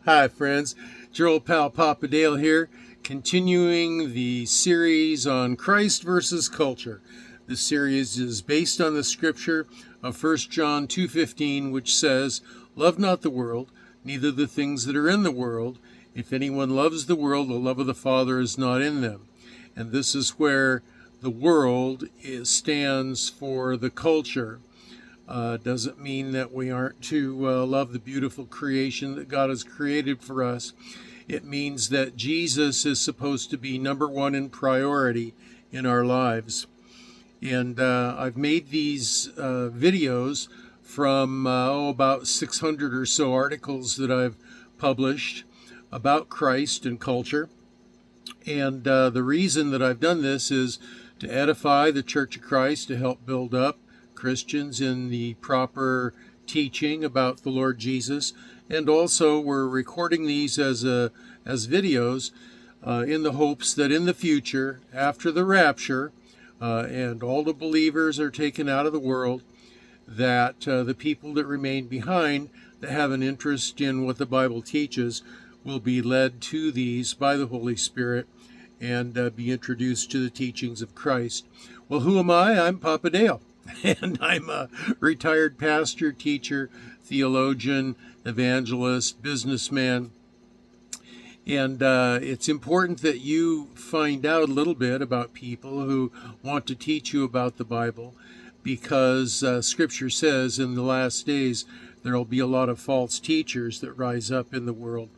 Hi, friends. Gerald Pal Papadale here, continuing the series on Christ versus culture. This series is based on the scripture of 1 John 2:15, which says, "Love not the world, neither the things that are in the world. If anyone loves the world, the love of the Father is not in them." And this is where the world stands for the culture. Doesn't mean that we aren't to love the beautiful creation that God has created for us. It means that Jesus is supposed to be number one in priority in our lives. And I've made these videos from about 600 or so articles that I've published about Christ and culture. And the reason that I've done this is to edify the Church of Christ, to help build up Christians in the proper teaching about the Lord Jesus. And also we're recording these as videos in the hopes that in the future, after the rapture, and all the believers are taken out of the world, that the people that remain behind that have an interest in what the Bible teaches will be led to these by the Holy Spirit and be introduced to the teachings of Christ. Well, who am I? I'm Papadale, and I'm a retired pastor, teacher, theologian, evangelist, businessman. And it's important that you find out a little bit about people who want to teach you about the Bible, because Scripture says in the last days there will be a lot of false teachers that rise up in the world.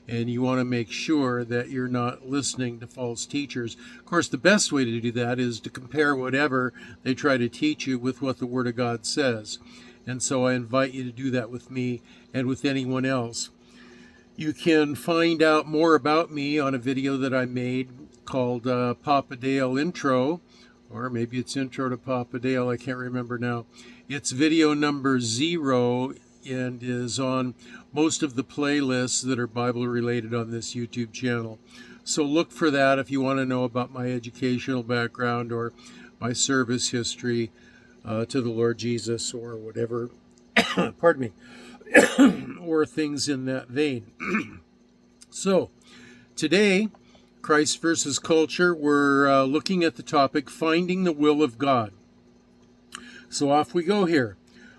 And you want to make sure that you're not listening to false teachers. Of course, the best way to do that is to compare whatever they try to teach you with what the Word of God says. And so I invite you to do that with me and with anyone else. You can find out more about me on a video that I made called Papadale Intro, or maybe it's Intro to Papadale, I can't remember now. It's video number 0 and is on most of the playlists that are Bible related on this YouTube channel. So look for that if you want to know about my educational background or my service history to the Lord Jesus or whatever, pardon me, or things in that vein. So today, Christ versus culture, we're looking at the topic, finding the will of God. So off we go here.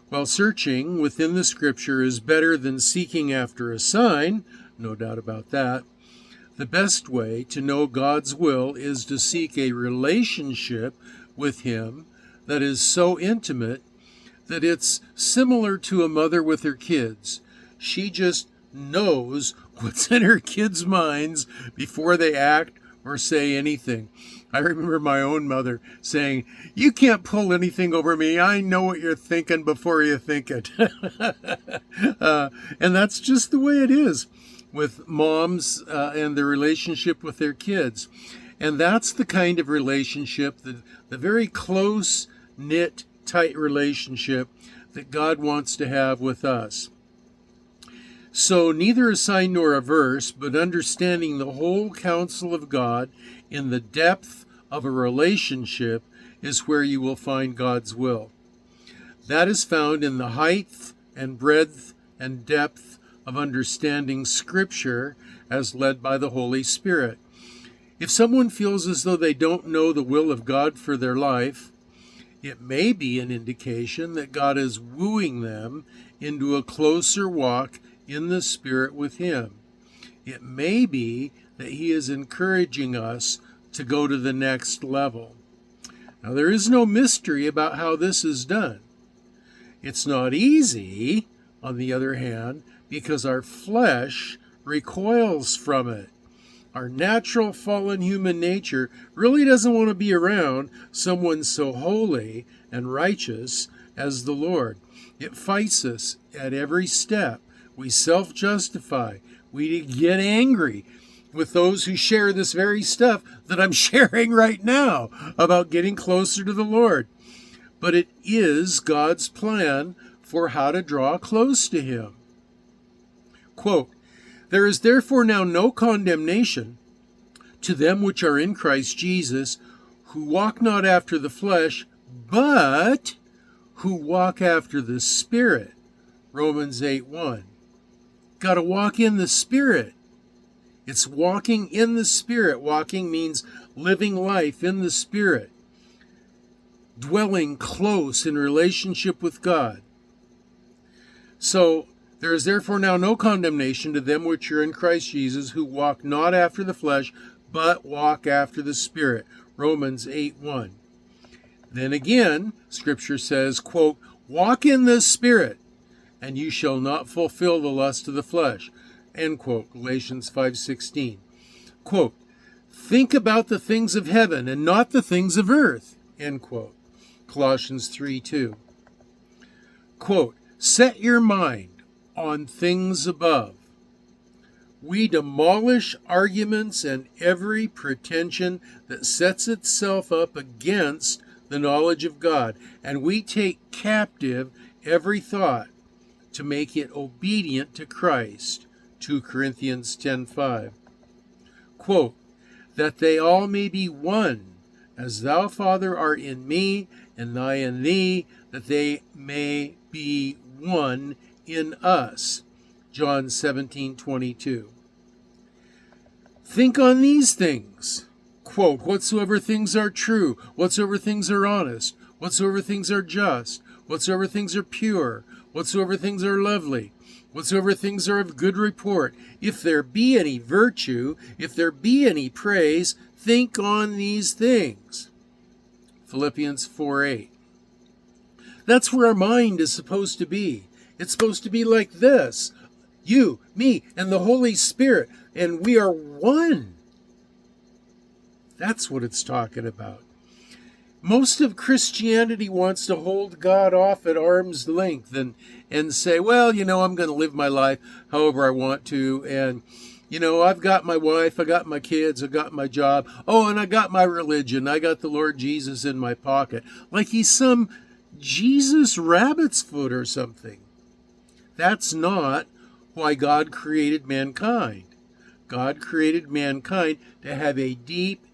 While searching within the scripture is better than seeking after a sign, no doubt about that, the best way to know God's will is to seek a relationship with Him that is so intimate that it's similar to a mother with her kids. She just knows what's in her kids' minds before they act or say anything. I remember my own mother saying, "You can't pull anything over me. I know what you're thinking before you think it." And that's just the way it is with moms and the relationship with their kids. And that's the kind of relationship, the very close-knit, tight relationship that God wants to have with us. So neither a sign nor a verse, but understanding the whole counsel of God in the depth of a relationship is where you will find God's will. That is found in the height and breadth and depth of understanding Scripture as led by the Holy Spirit. If someone feels as though they don't know the will of God for their life, it may be an indication that God is wooing them into a closer walk in the Spirit with Him. It may be that He is encouraging us to go to the next level. Now, there is no mystery about how this is done. It's not easy, on the other hand, because our flesh recoils from it. Our natural fallen human nature really doesn't want to be around someone so holy and righteous as the Lord. It fights us at every step. We self-justify. We get angry with those who share this very stuff that I'm sharing right now about getting closer to the Lord. But it is God's plan for how to draw close to Him. Quote, "There is therefore now no condemnation to them which are in Christ Jesus, who walk not after the flesh, but who walk after the Spirit." Romans 8:1. got to walk in the Spirit. It's walking in the Spirit. Walking means living life in the Spirit, dwelling close in relationship with God. So there is therefore now no condemnation to them which are in Christ Jesus, who walk not after the flesh, but walk after the Spirit. Romans 8:1. Then again, Scripture says, quote, walk in the Spirit, and you shall not fulfill the lust of the flesh. End quote. Galatians 5:16. Quote, think about the things of heaven and not the things of earth. End quote. Colossians 3:2. Quote, set your mind on things above. We demolish arguments and every pretension that sets itself up against the knowledge of God, and we take captive every thought to make it obedient to Christ. 2 Corinthians 10:5. Quote, that they all may be one, as thou, Father, art in me, and I in thee, that they may be one in us. John 17:22. Think on these things. Quote, whatsoever things are true, whatsoever things are honest, whatsoever things are just, whatsoever things are pure, whatsoever things are lovely, whatsoever things are of good report, if there be any virtue, if there be any praise, think on these things. Philippians 4:8. That's where our mind is supposed to be. It's supposed to be like this. You, me, and the Holy Spirit, and we are one. That's what it's talking about. Most of Christianity wants to hold God off at arm's length and say, well, I'm going to live my life however I want to. And, I've got my wife, I got my kids, I got my job. Oh, and I got my religion. I got the Lord Jesus in my pocket. Like he's some Jesus rabbit's foot or something. That's not why God created mankind. God created mankind to have a deep,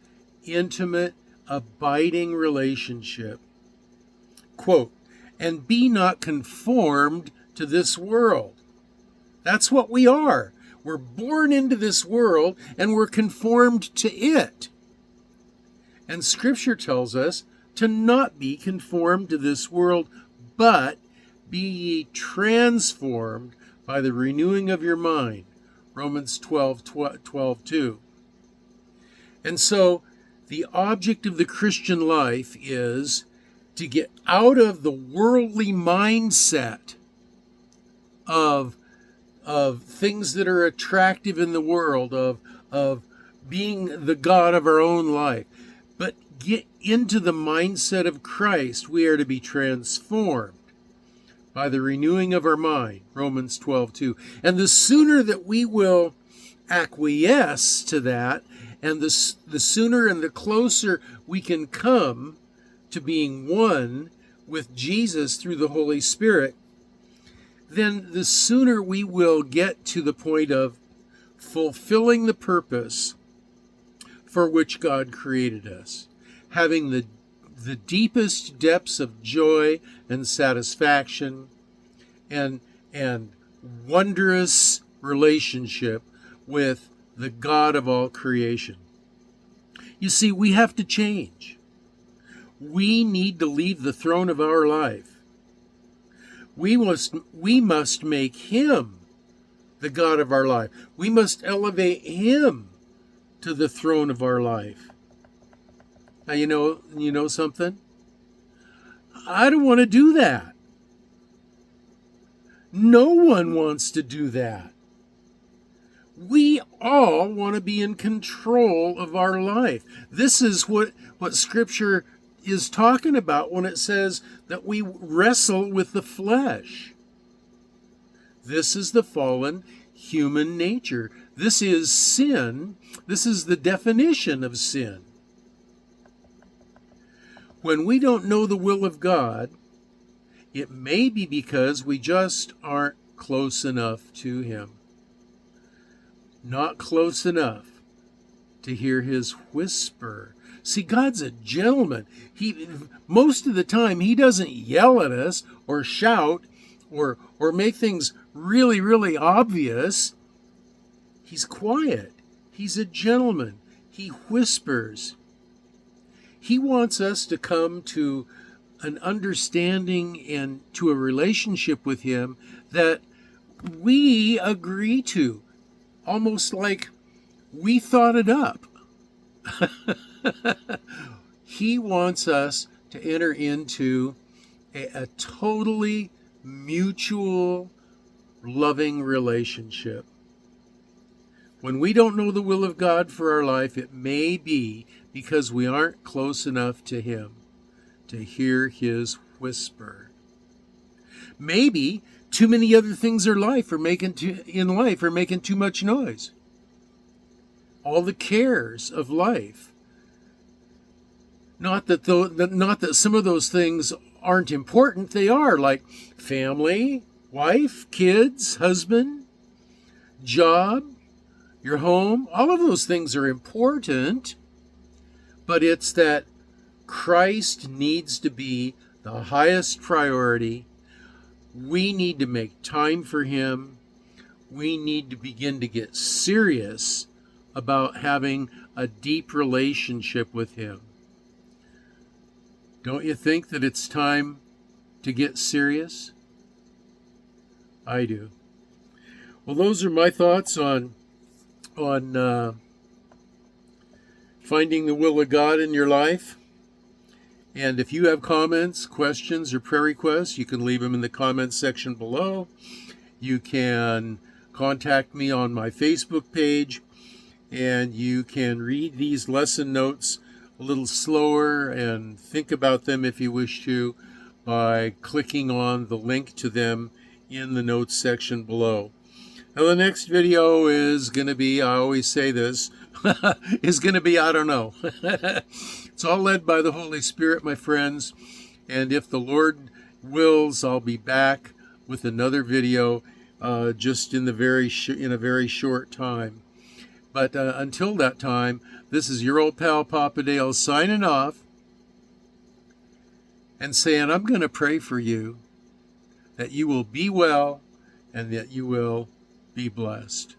intimate, abiding relationship. Quote, and be not conformed to this world. That's what we are. We're born into this world and we're conformed to it. And Scripture tells us to not be conformed to this world, but be ye transformed by the renewing of your mind. Romans 12:2. And so the object of the Christian life is to get out of the worldly mindset of things that are attractive in the world, of being the God of our own life, but get into the mindset of Christ. We are to be transformed by the renewing of our mind, Romans 12:2. And the sooner that we will acquiesce to that, and the sooner and the closer we can come to being one with Jesus through the Holy Spirit, then the sooner we will get to the point of fulfilling the purpose for which God created us, having the deepest depths of joy and satisfaction and wondrous relationship with the God of all creation. You see, we have to change. We need to leave the throne of our life. We must make him the God of our life. We must elevate him to the throne of our life. Now, you know something? I don't want to do that. No one wants to do that. We all want to be in control of our life. This is what Scripture is talking about when it says that we wrestle with the flesh. This is the fallen human nature. This is sin. This is the definition of sin. When we don't know the will of God, it may be because we just aren't close enough to him. Not close enough to hear his whisper. See, God's a gentleman. Most of the time, he doesn't yell at us or shout or make things really, really obvious, he's quiet. He's a gentleman. He whispers. He wants us to come to an understanding and to a relationship with him that we agree to, almost like we thought it up. He wants us to enter into a totally mutual, loving relationship. When we don't know the will of God for our life, it may be because we aren't close enough to him to hear his whisper. Maybe too many other things in life are making too much noise. All the cares of life. Not that some of those things aren't important. They are, like family, wife, kids, husband, job, your home. All of those things are important. But it's that Christ needs to be the highest priority. We need to make time for him. We need to begin to get serious about having a deep relationship with him. Don't you think that it's time to get serious? I do. Well, those are my thoughts on finding the will of God in your life. And if you have comments, questions, or prayer requests, you can leave them in the comments section below. You can contact me on my Facebook page, and you can read these lesson notes a little slower and think about them if you wish to by clicking on the link to them in the notes section below. Now the next video is going to be, I always say this, is going to be, I don't know. It's all led by the Holy Spirit, my friends. And if the Lord wills, I'll be back with another video just in a very short time. But until that time, this is your old pal Papa Dale signing off and saying, I'm going to pray for you that you will be well and that you will be blessed.